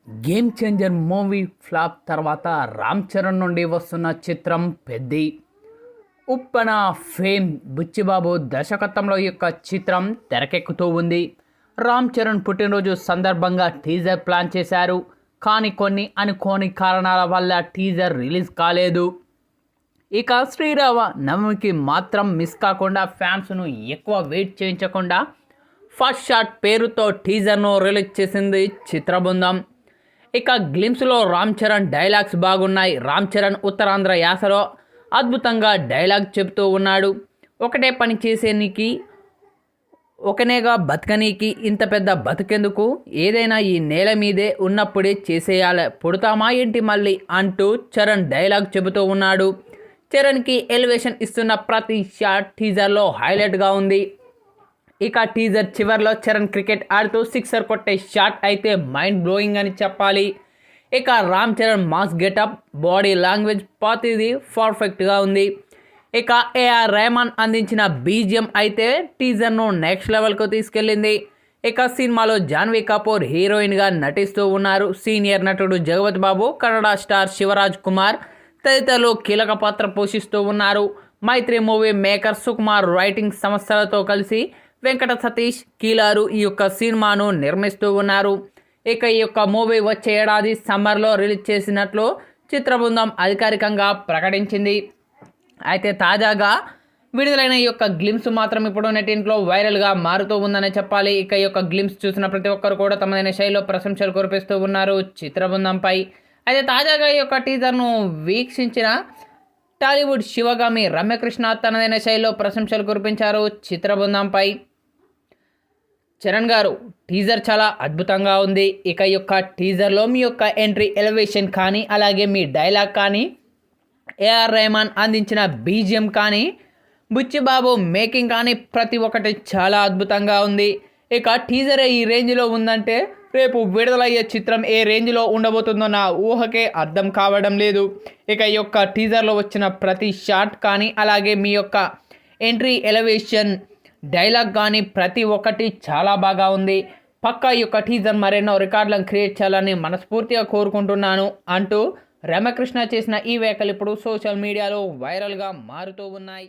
Game changer movie flop తర్వాత రామ్ చరణ్ నుండి వస్తున్న చిత్రం పెద్ది. ఉప్పెన ఫేమ్ బుచ్చిబాబు దర్శకత్వంలో ఈ యొక్క చిత్రం తెరకెక్కుతూ ఉంది. రామ్ చరణ్ పుట్టినరోజు సందర్భంగా టీజర్ ప్లాన్ చేశారు. కానీ కొన్ని అనుకోని కారణాల వల్ల టీజర్ రిలీజ్ కాలేదు. ఇక శ్రీరామ నవమికి మాత్రం మిస్ కాకుండా ఫ్యాన్స్ను ఎక్కువ వెయిట్ చేయించకుండా ఫస్ట్ షాట్ పేరుతో టీజర్ను రిలీజ్ చేసింది చిత్రబృందం. ఇక గ్లిమ్స్లో రామ్ చరణ్ డైలాగ్స్ బాగున్నాయి. రామ్ చరణ్ ఉత్తరాంధ్ర యాసలో అద్భుతంగా డైలాగ్ చెబుతూ ఉన్నాడు. ఒకటే పని చేసేనికి, ఒకనేగా బతకనీకి ఇంత పెద్ద బతుకెందుకు, ఏదైనా ఈ నేల మీదే ఉన్నప్పుడే చేసేయాలి, పుడతామా ఏంటి మళ్ళీ అంటూ చరణ్ డైలాగ్ చెబుతూ ఉన్నాడు. చరణ్కి ఎలివేషన్ ఇస్తున్న ప్రతి షాట్ టీజర్లో హైలైట్గా ఉంది. ఇక టీజర్ చివర్లో చరణ్ క్రికెట్ ఆడుతూ సిక్సర్ కొట్టే షాట్ అయితే మైండ్ బ్లోయింగ్ అని చెప్పాలి. ఇక Ram Charan mass getup, body language ప్రతిదీ పర్ఫెక్ట్గా ఉంది. ఇక ఏఆర్ రెహమాన్ అందించిన బీజిఎం అయితే టీజర్ను నెక్స్ట్ లెవెల్కు తీసుకెళ్ళింది. ఇక సినిమాలో జాన్వీ కపూర్ హీరోయిన్గా నటిస్తూ ఉన్నారు. సీనియర్ నటుడు జగపతి బాబు, కన్నడ స్టార్ శివరాజ్ కుమార్ తదితరులు కీలక పాత్ర పోషిస్తూ ఉన్నారు. మైత్రి మూవీ మేకర్ సుకుమార్ రైటింగ్ సంస్థలతో కలిసి వెంకట సతీష్ కీలారు ఈ యొక్క సినిమాను నిర్మిస్తూ ఉన్నారు. ఇక ఈ యొక్క మూవీ వచ్చే ఏడాది సమ్మర్లో రిలీజ్ చేసినట్లు చిత్రబృందం అధికారికంగా ప్రకటించింది. అయితే తాజాగా విడుదలైన ఈ యొక్క గ్లిమ్స్ మాత్రం ఇప్పుడు నెటింట్లో వైరల్గా మారుతూ ఉందనే చెప్పాలి. ఇక ఈ యొక్క గ్లిమ్స్ చూసిన ప్రతి ఒక్కరు కూడా తమదైన శైలిలో ప్రశంసలు కురిపిస్తూ ఉన్నారు చిత్రబృందంపై. అయితే తాజాగా ఈ యొక్క టీజర్ను వీక్షించిన టాలీవుడ్ శివగామి రమ్యకృష్ణ తనదైన శైలిలో ప్రశంసలు కురిపించారు చిత్రబృందంపై. చరణ్ గారు, టీజర్ చాలా అద్భుతంగా ఉంది. ఇక ఈ యొక్క టీజర్లో మీ యొక్క ఎంట్రీ ఎలివేషన్ కానీ, అలాగే మీ డైలాగ్ కానీ, ఏఆర్ రెహమాన్ అందించిన బీజిఎం కానీ, బుచ్చిబాబు మేకింగ్ కానీ ప్రతి ఒక్కటి చాలా అద్భుతంగా ఉంది. ఇక టీజరే ఈ రేంజ్లో ఉందంటే రేపు విడుదలయ్యే చిత్రం ఏ రేంజ్లో ఉండబోతుందో నా ఊహకే అర్థం కావడం లేదు. ఇక ఈ యొక్క టీజర్లో వచ్చిన ప్రతి షాట్ కానీ, అలాగే మీ యొక్క ఎంట్రీ ఎలివేషన్, డైలాగ్ కానీ ప్రతి ఒక్కటి చాలా బాగా ఉంది. పక్కా ఈ యొక్క టీజర్ మరెన్నో రికార్డులను క్రియేట్ చేయాలని మనస్ఫూర్తిగా కోరుకుంటున్నాను అంటూ రమ్యకృష్ణ చేసిన ఈ వ్యాఖ్యలు ఇప్పుడు సోషల్ మీడియాలో వైరల్గా మారుతూ ఉన్నాయి.